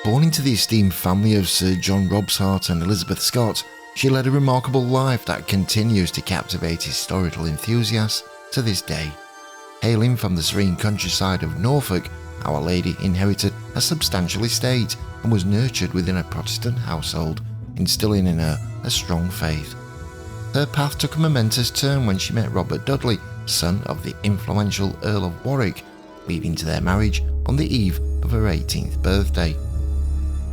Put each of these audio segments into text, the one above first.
Born into the esteemed family of Sir John Robsart and Elizabeth Scott, she led a remarkable life that continues to captivate historical enthusiasts to this day. Hailing from the serene countryside of Norfolk, Our Lady inherited a substantial estate and was nurtured within a Protestant household, instilling in her a strong faith. Her path took a momentous turn when she met Robert Dudley, son of the influential Earl of Warwick, leading to their marriage on the eve of her 18th birthday.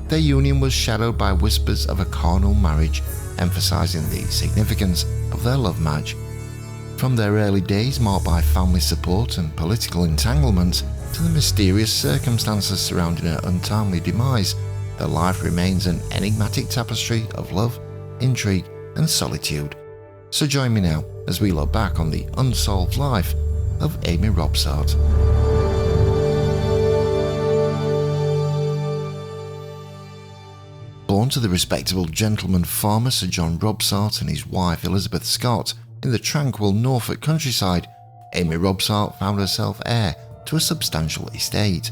Their union was shadowed by whispers of a carnal marriage, emphasising the significance of their love match. From their early days marked by family support and political entanglements to the mysterious circumstances surrounding her untimely demise, their life remains an enigmatic tapestry of love, intrigue and solitude. So join me now as we look back on the unsolved life of Amy Robsart. Born to the respectable gentleman farmer Sir John Robsart and his wife Elizabeth Scott in the tranquil Norfolk countryside, Amy Robsart found herself heir to a substantial estate.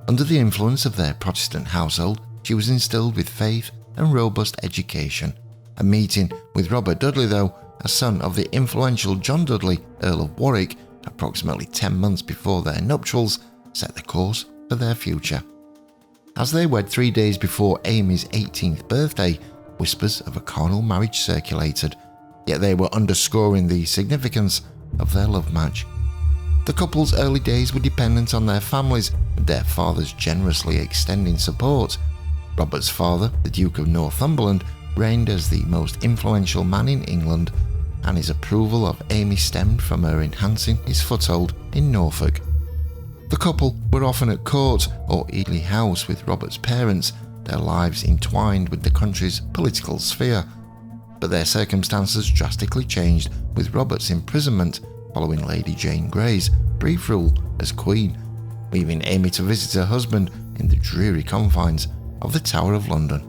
Under the influence of their Protestant household, she was instilled with faith and robust education. A meeting with Robert Dudley, though, a son of the influential John Dudley, Earl of Warwick, approximately 10 months before their nuptials, set the course for their future. As they wed 3 days before Amy's 18th birthday, whispers of a carnal marriage circulated, yet they were underscoring the significance of their love match. The couple's early days were dependent on their families, with their fathers generously extending support. Robert's father, the Duke of Northumberland, reigned as the most influential man in England, and his approval of Amy stemmed from her enhancing his foothold in Norfolk. The couple were often at court or Ely House with Robert's parents, their lives entwined with the country's political sphere. But their circumstances drastically changed with Robert's imprisonment following Lady Jane Grey's brief rule as Queen, leaving Amy to visit her husband in the dreary confines of the Tower of London.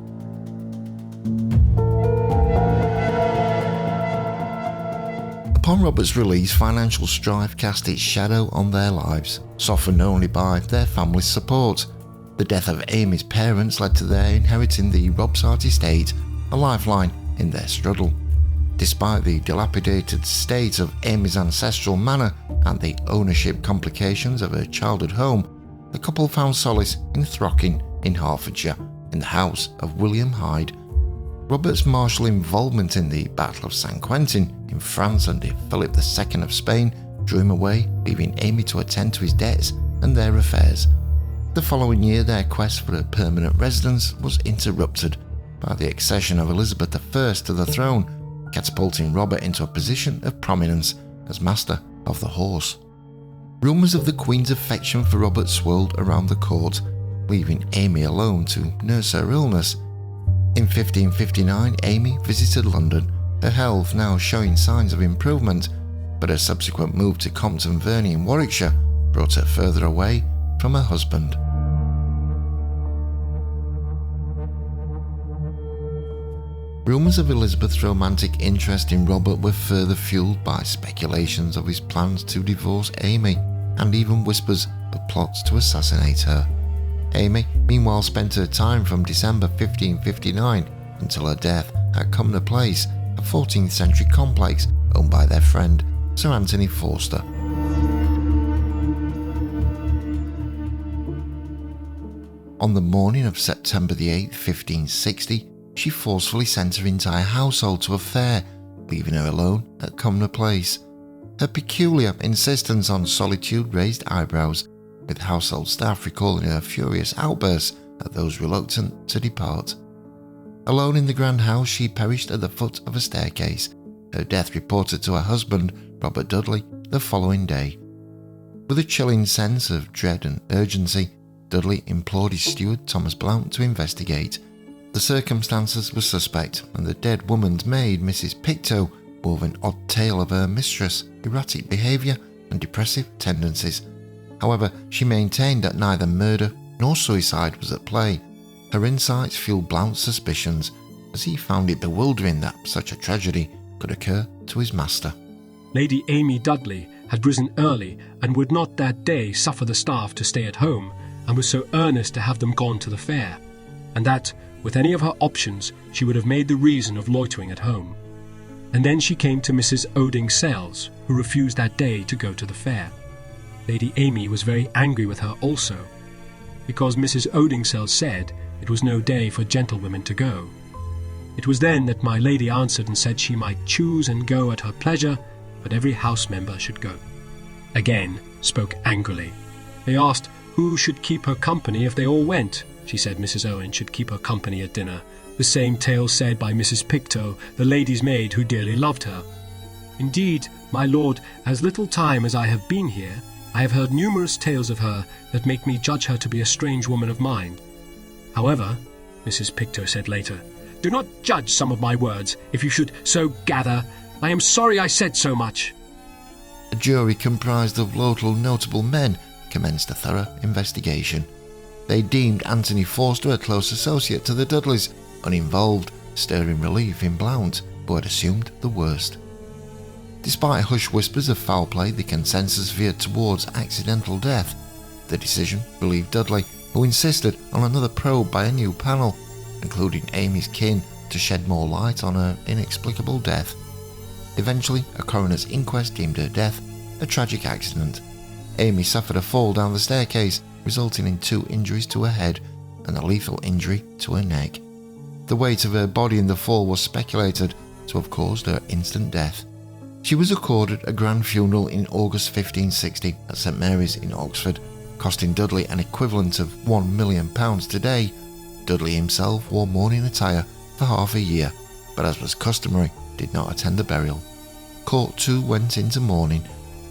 Upon Robert's release, financial strife cast its shadow on their lives, softened only by their family's support. The death of Amy's parents led to their inheriting the Robsart estate, a lifeline in their struggle. Despite the dilapidated state of Amy's ancestral manor and the ownership complications of her childhood home, the couple found solace in Throcking in Hertfordshire, in the house of William Hyde. Robert's martial involvement in the Battle of St. Quentin in France under Philip II of Spain drew him away, leaving Amy to attend to his debts and their affairs. The following year, their quest for a permanent residence was interrupted by the accession of Elizabeth I to the throne, catapulting Robert into a position of prominence as Master of the Horse. Rumours of the Queen's affection for Robert swirled around the court, leaving Amy alone to nurse her illness. In 1559, Amy visited London, her health now showing signs of improvement, but her subsequent move to Compton Verney in Warwickshire brought her further away from her husband. Rumours of Elizabeth's romantic interest in Robert were further fueled by speculations of his plans to divorce Amy, and even whispers of plots to assassinate her. Amy, meanwhile, spent her time from December 1559 until her death at Cumnor Place, a 14th century complex owned by their friend Sir Anthony Forster. On the morning of September the 8th, 1560, she forcefully sent her entire household to a fair, leaving her alone at Cumnor Place. Her peculiar insistence on solitude raised eyebrows, with household staff recalling her furious outbursts at those reluctant to depart. Alone in the grand house, she perished at the foot of a staircase, her death reported to her husband, Robert Dudley, the following day. With a chilling sense of dread and urgency, Dudley implored his steward, Thomas Blount, to investigate. The circumstances were suspect, and the dead woman's maid, Mrs. Pictou, wove an odd tale of her mistress' erratic behaviour and depressive tendencies. However, she maintained that neither murder nor suicide was at play. Her insights fueled Blount's suspicions, as he found it bewildering that such a tragedy could occur to his master. Lady Amy Dudley had risen early and would not that day suffer the staff to stay at home, and was so earnest to have them gone to the fair, and that, with any of her options, she would have made the reason of loitering at home. And then she came to Mrs. Oding-Sells, who refused that day to go to the fair. Lady Amy was very angry with her also, because Mrs. Oding-Sells said it was no day for gentlewomen to go. It was then that my lady answered and said she might choose and go at her pleasure, but every house member should go. Again spoke angrily. They asked who should keep her company if they all went. She said Mrs. Owen should keep her company at dinner. The same tale said by Mrs. Pictou, the lady's maid who dearly loved her. Indeed, my lord, as little time as I have been here, I have heard numerous tales of her that make me judge her to be a strange woman of mind. However, Mrs. Pictou said later, do not judge some of my words, if you should so gather. I am sorry I said so much. A jury comprised of local notable men commenced a thorough investigation. They deemed Anthony Forster a close associate to the Dudleys, uninvolved, stirring relief in Blount, who had assumed the worst. Despite hushed whispers of foul play, the consensus veered towards accidental death. The decision relieved Dudley, who insisted on another probe by a new panel, including Amy's kin, to shed more light on her inexplicable death. Eventually, a coroner's inquest deemed her death a tragic accident. Amy suffered a fall down the staircase, resulting in 2 injuries to her head and a lethal injury to her neck. The weight of her body in the fall was speculated to have caused her instant death. She was accorded a grand funeral in August 1560 at St Mary's in Oxford, costing Dudley an equivalent of £1 million today. Dudley himself wore mourning attire for half a year, but as was customary, did not attend the burial. Court too went into mourning.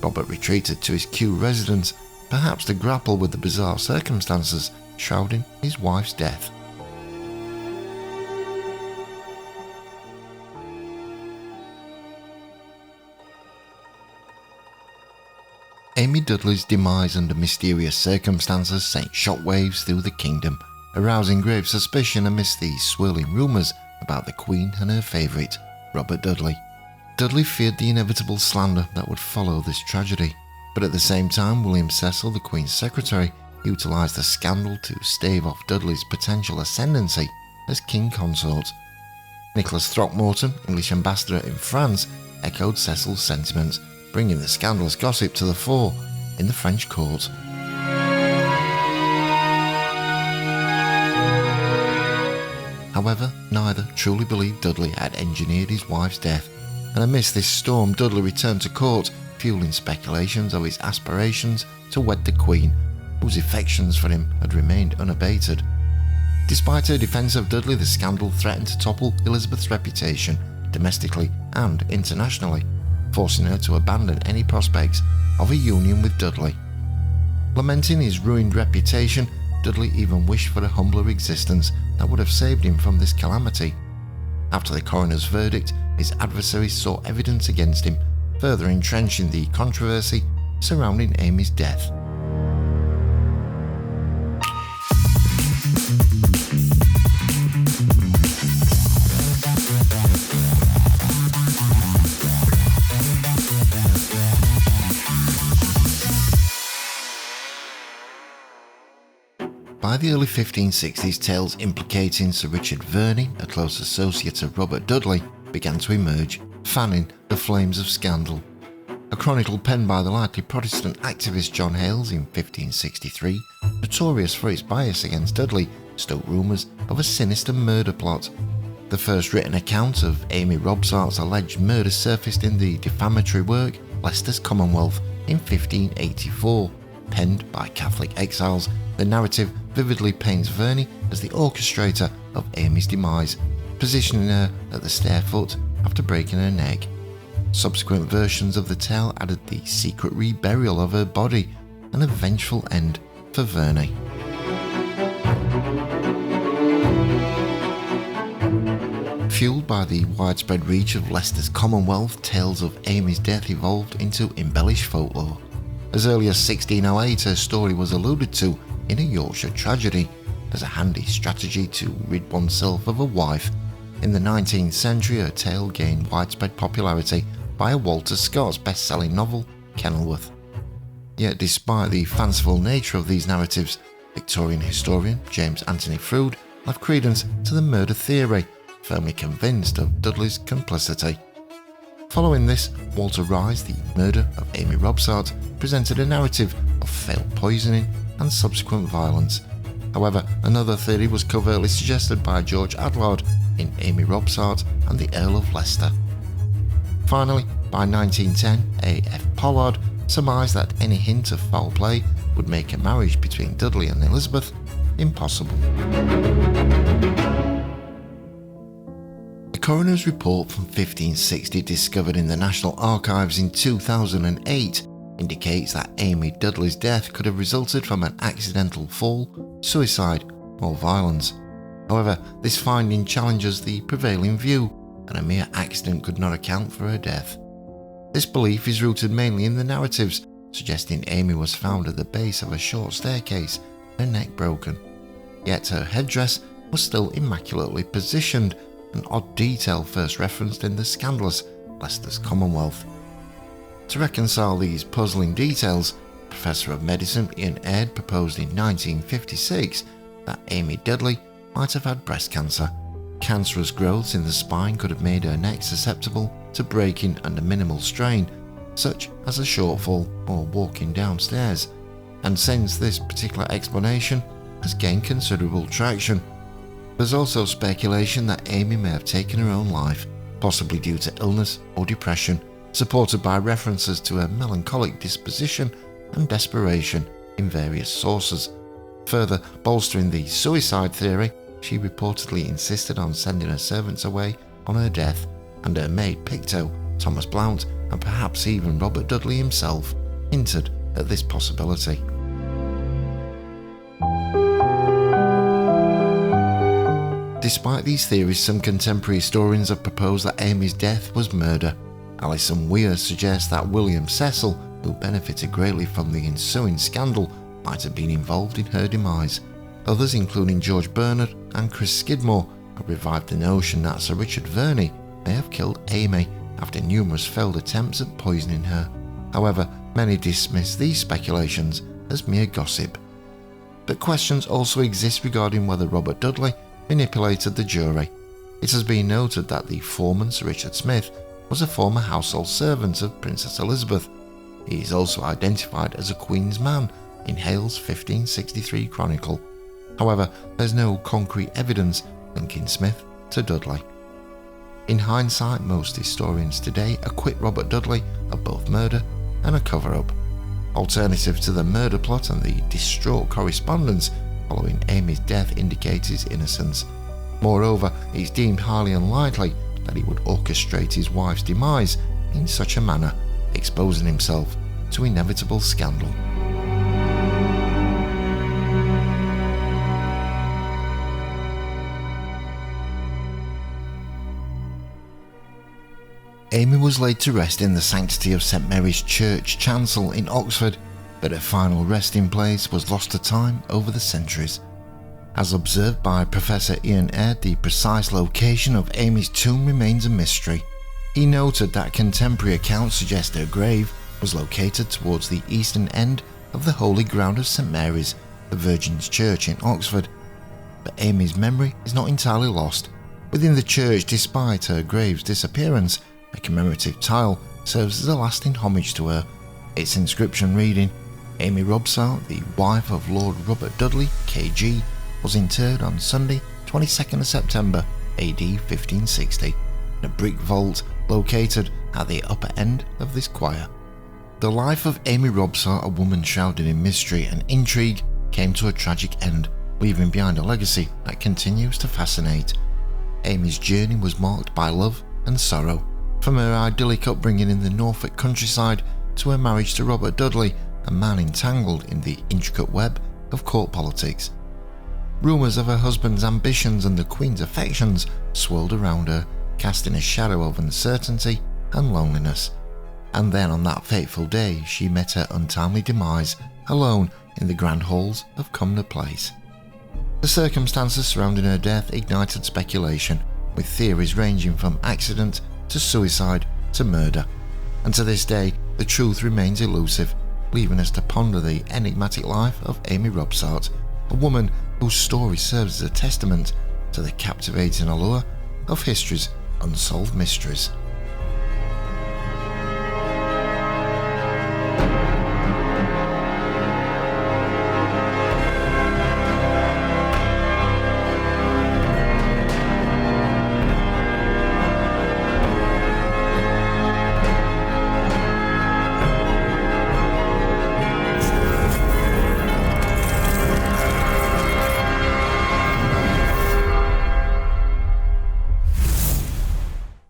Robert retreated to his Kew residence, perhaps to grapple with the bizarre circumstances shrouding his wife's death. Amy Dudley's demise under mysterious circumstances sent shockwaves through the kingdom, arousing grave suspicion amidst the swirling rumours about the Queen and her favourite, Robert Dudley. Dudley feared the inevitable slander that would follow this tragedy, but at the same time William Cecil, the Queen's secretary, utilised the scandal to stave off Dudley's potential ascendancy as king consort. Nicholas Throckmorton, English ambassador in France, echoed Cecil's sentiments, bringing the scandalous gossip to the fore in the French court. However, neither truly believed Dudley had engineered his wife's death, and amidst this storm Dudley returned to court, fueling speculations of his aspirations to wed the Queen, whose affections for him had remained unabated. Despite her defence of Dudley, the scandal threatened to topple Elizabeth's reputation, domestically and internationally, forcing her to abandon any prospects of a union with Dudley. Lamenting his ruined reputation, Dudley even wished for a humbler existence that would have saved him from this calamity. After the coroner's verdict, his adversaries saw evidence against him, further entrenching the controversy surrounding Amy's death. By the early 1560s, tales implicating Sir Richard Verney, a close associate of Robert Dudley, began to emerge, fanning the flames of scandal. A chronicle penned by the likely Protestant activist John Hales in 1563, notorious for its bias against Dudley, stoked rumours of a sinister murder plot. The first written account of Amy Robsart's alleged murder surfaced in the defamatory work Leicester's Commonwealth in 1584, penned by Catholic exiles. The narrative vividly paints Verney as the orchestrator of Amy's demise, positioning her at the stair foot after breaking her neck. Subsequent versions of the tale added the secret reburial of her body, and a vengeful end for Verney. Fueled by the widespread reach of Leicester's Commonwealth, tales of Amy's death evolved into embellished folklore. As early as 1608, her story was alluded to in a Yorkshire tragedy as a handy strategy to rid oneself of a wife. In the 19th century, her tale gained widespread popularity by Walter Scott's best-selling novel, Kenilworth. Yet despite the fanciful nature of these narratives, Victorian historian James Anthony Froude left credence to the murder theory, firmly convinced of Dudley's complicity. Following this, Walter Rye's The Murder of Amy Robsart presented a narrative of failed poisoning and subsequent violence. However, another theory was covertly suggested by George Adlard in Amy Robsart and the Earl of Leicester. Finally, by 1910, A.F. Pollard surmised that any hint of foul play would make a marriage between Dudley and Elizabeth impossible. A coroner's report from 1560 discovered in the National Archives in 2008 indicates that Amy Dudley's death could have resulted from an accidental fall, suicide, or violence. However, this finding challenges the prevailing view, and a mere accident could not account for her death. This belief is rooted mainly in the narratives, suggesting Amy was found at the base of a short staircase, her neck broken. Yet her headdress was still immaculately positioned, an odd detail first referenced in the scandalous Leicester's Commonwealth. To reconcile these puzzling details, Professor of Medicine Ian Aird proposed in 1956 that Amy Dudley might have had breast cancer. Cancerous growths in the spine could have made her neck susceptible to breaking under minimal strain, such as a shortfall or walking downstairs, and since this particular explanation has gained considerable traction. There's also speculation that Amy may have taken her own life, possibly due to illness or depression, supported by references to her melancholic disposition and desperation in various sources. Further bolstering the suicide theory, she reportedly insisted on sending her servants away on her death, and her maid Pictou, Thomas Blount, and perhaps even Robert Dudley himself hinted at this possibility. Despite these theories, some contemporary historians have proposed that Amy's death was murder. Alison Weir suggests that William Cecil, who benefited greatly from the ensuing scandal, might have been involved in her demise. Others, including George Bernard and Chris Skidmore, have revived the notion that Sir Richard Verney may have killed Amy after numerous failed attempts at poisoning her. However, many dismiss these speculations as mere gossip. But questions also exist regarding whether Robert Dudley manipulated the jury. It has been noted that the foreman, Sir Richard Smith, was a former household servant of Princess Elizabeth. He is also identified as a Queen's man in Hale's 1563 Chronicle. However, there's no concrete evidence linking Smith to Dudley. In hindsight, most historians today acquit Robert Dudley of both murder and a cover-up. Alternatives to the murder plot and the distraught correspondence following Amy's death indicate his innocence. Moreover, it's deemed highly unlikely that he would orchestrate his wife's demise in such a manner, exposing himself to inevitable scandal. Amy was laid to rest in the sanctity of St Mary's Church chancel in Oxford, but her final resting place was lost to time over the centuries. As observed by Professor Ian Aird, the precise location of Amy's tomb remains a mystery. He noted that contemporary accounts suggest her grave was located towards the eastern end of the holy ground of St Mary's, the Virgin's Church in Oxford. But Amy's memory is not entirely lost. Within the church, despite her grave's disappearance, a commemorative tile serves as a lasting homage to her, its inscription reading, "Amy Robsart, the wife of Lord Robert Dudley, KG, was interred on Sunday, 22nd of September, AD 1560, in a brick vault located at the upper end of this choir." The life of Amy Robsart, a woman shrouded in mystery and intrigue, came to a tragic end, leaving behind a legacy that continues to fascinate. Amy's journey was marked by love and sorrow, from her idyllic upbringing in the Norfolk countryside to her marriage to Robert Dudley, a man entangled in the intricate web of court politics. Rumours of her husband's ambitions and the Queen's affections swirled around her, casting a shadow of uncertainty and loneliness. And then on that fateful day, she met her untimely demise, alone in the grand halls of Cumnor Place. The circumstances surrounding her death ignited speculation, with theories ranging from accident to suicide to murder. And to this day, the truth remains elusive, leaving us to ponder the enigmatic life of Amy Robsart, a woman whose story serves as a testament to the captivating allure of history's unsolved mysteries.